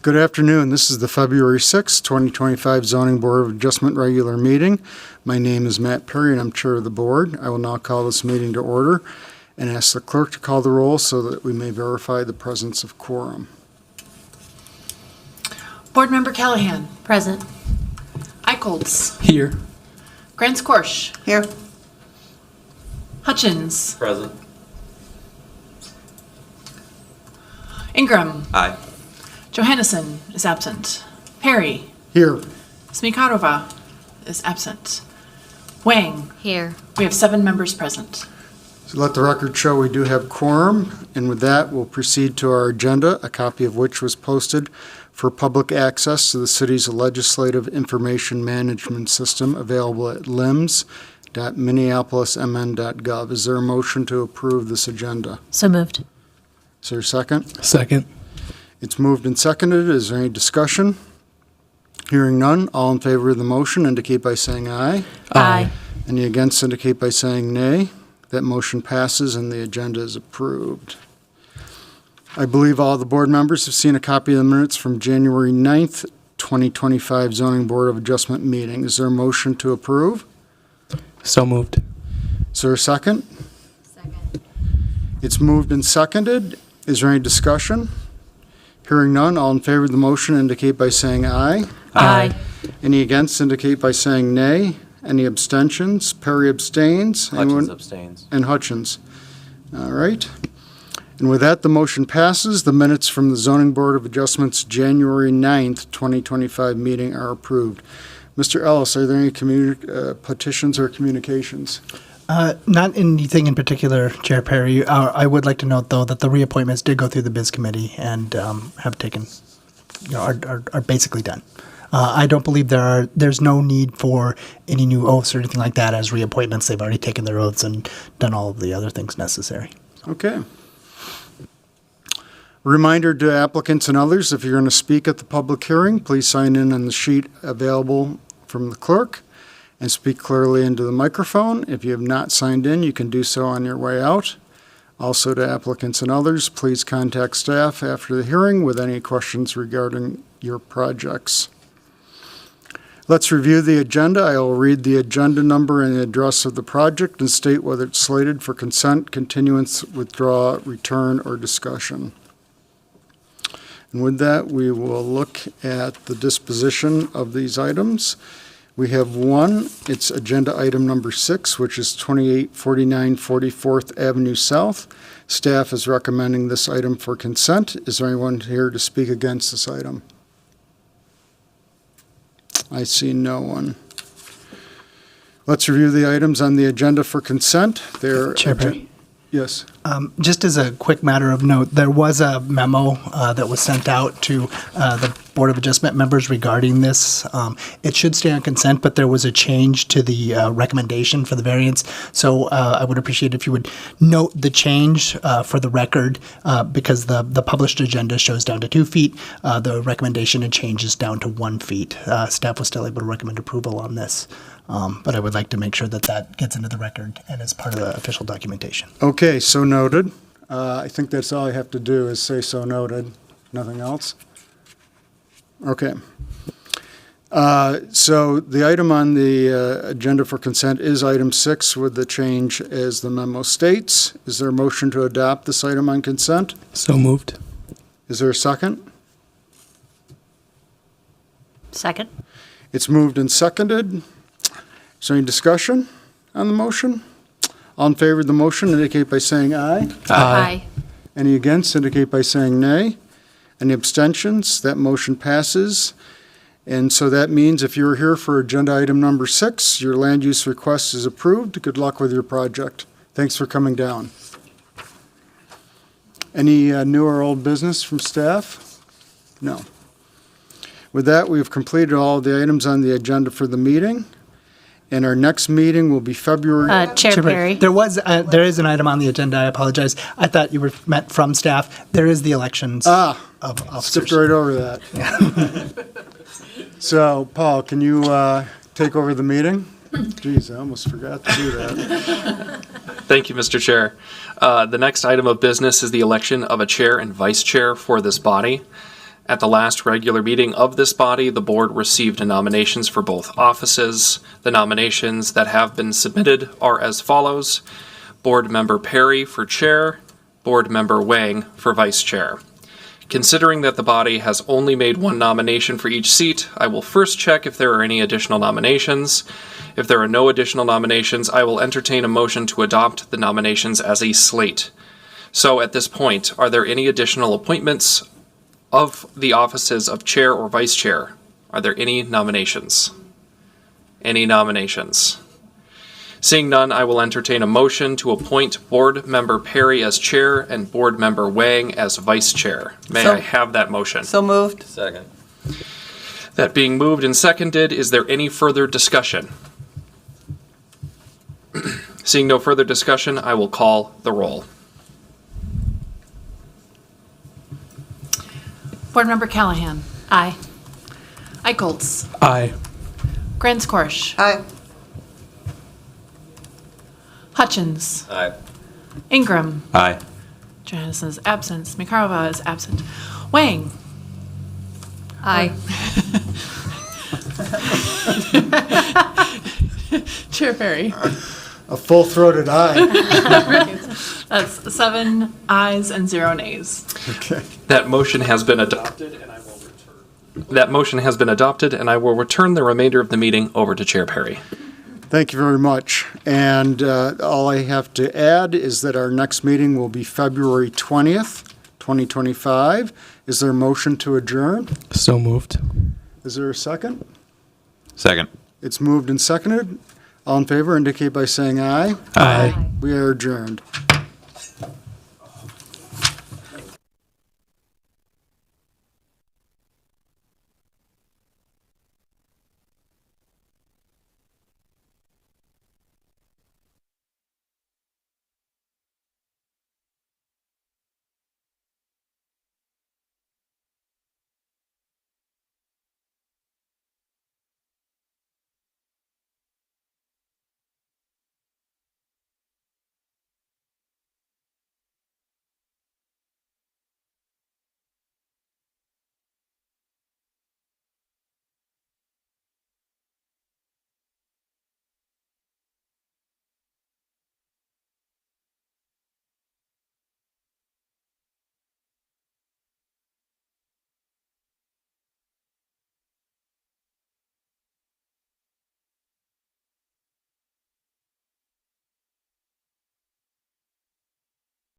Good afternoon. This is the February 6, 2025 Zoning Board of Adjustment regular meeting. My name is Matt Perry and I'm chair of the board. I will now call this meeting to order and ask the clerk to call the roll so that we may verify the presence of quorum. Board Member Callahan. Present. Eicholz. Here. Grants Korsch. Here. Hutchins. Present. Ingram. Aye. Johannesson is absent. Perry. Here. Smikarova is absent. Wang. Here. We have 7 members present. So let the record show we do have quorum, and with that we'll proceed to our agenda, a copy of which was posted for public access to the city's legislative information management system available at lims.minneapolismn.gov. Is there a motion to approve this agenda? So moved. Is there a second? Second. It's moved and seconded. Is there any discussion? Hearing none, all in favor of the motion indicate by saying aye. Aye. Any against indicate by saying nay. That motion passes and the agenda is approved. I believe all the board members have seen a copy of the minutes from January 9th, 2025 Zoning Board of Adjustment meeting. Is there a motion to approve? So moved. Is there a second? Second. It's moved and seconded. Is there any discussion? Hearing none, all in favor of the motion indicate by saying aye. Aye. Any against indicate by saying nay. Any abstentions? Perry abstains. Hutchins abstains. And Hutchins. All right. And with that, the motion passes. The minutes from the Zoning Board of Adjustments January 9th, 2025 meeting are approved. Mr. Ellis, are there any petitions or communications? Not anything in particular, Chair Perry. I would like to note, though, that the reappointments did go through the Biz Committee and have taken, are basically done. I don't believe there's no need for any new oaths or anything like that as reappointments. They've already taken their oaths and done all of the other things necessary. Okay. Reminder to applicants and others, if you're going to speak at the public hearing, please sign in on the sheet available from the clerk and speak clearly into the microphone. If you have not signed in, you can do so on your way out. Also to applicants and others, please contact staff after the hearing with any questions regarding your projects. Let's review the agenda. I will read the agenda number and the address of the project and state whether it's slated for consent, continuance, withdraw, return, or discussion. And with that, we will look at the disposition of these items. We have one, it's agenda item number 6, which is 2849 44th Avenue South. Staff is recommending this item for consent. Is there anyone here to speak against this item? I see no one. Let's review the items on the agenda for consent. Chair Perry. Yes. Just as a quick matter of note, there was a memo that was sent out to the Board of Adjustment members regarding this. It should stay on consent, but there was a change to the recommendation for the variance. So I would appreciate if you would note the change for the record because the published agenda shows down to 2 feet. The recommendation and change is down to 1 feet. Staff was still able to recommend approval on this. But I would like to make sure that that gets into the record and is part of the official documentation. Okay, so noted. I think that's all I have to do is say so noted. Nothing else? Okay. So the item on the agenda for consent is item 6 with the change as the memo states. Is there a motion to adopt this item on consent? So moved. Is there a second? Second. It's moved and seconded. Is there any discussion on the motion? All in favor of the motion indicate by saying aye. Aye. Any against indicate by saying nay. Any abstentions? That motion passes. And so that means if you're here for agenda item number 6, your land use request is approved. Good luck with your project. Thanks for coming down. Any new or old business from staff? No. With that, we've completed all the items on the agenda for the meeting. And our next meeting will be February. Chair Perry. There is an item on the agenda. I apologize. I thought you were meant from staff. There is the elections of officers. Skipped right over that. So, Paul, can you take over the meeting? Geez, I almost forgot to do that. Thank you, Mr. Chair. The next item of business is the election of a chair and vice chair for this body. At the last regular meeting of this body, the board received nominations for both offices. The nominations that have been submitted are as follows: Board Member Perry for chair, Board Member Wang for vice chair. Considering that the body has only made one nomination for each seat, I will first check if there are any additional nominations. If there are no additional nominations, I will entertain a motion to adopt the nominations as a slate. So at this point, are there any additional appointments of the offices of chair or vice chair? Are there any nominations? Any nominations? Seeing none, I will entertain a motion to appoint Board Member Perry as chair and Board Member Wang as vice chair. May I have that motion? So moved. Second. That being moved and seconded, is there any further discussion? Seeing no further discussion, I will call the roll. Board Member Callahan. Aye. Eichholz. Aye. Grants-Korsch. Aye. Hutchins. Aye. Ingram. Aye. Johannesson is absent. Smikarova is absent. Wang. Aye. Chair Perry. A full-throated aye. That's 7 ayes and 0 nays. Okay. That motion has been adopted, and I will return. That motion has been adopted, and I will return the remainder of the meeting over to Chair Perry. Thank you very much. And all I have to add is that our next meeting will be February 20th, 2025. Is there a motion to adjourn? So moved. Is there a second? Second. It's moved and seconded. All in favor indicate by saying aye. Aye. We are adjourned.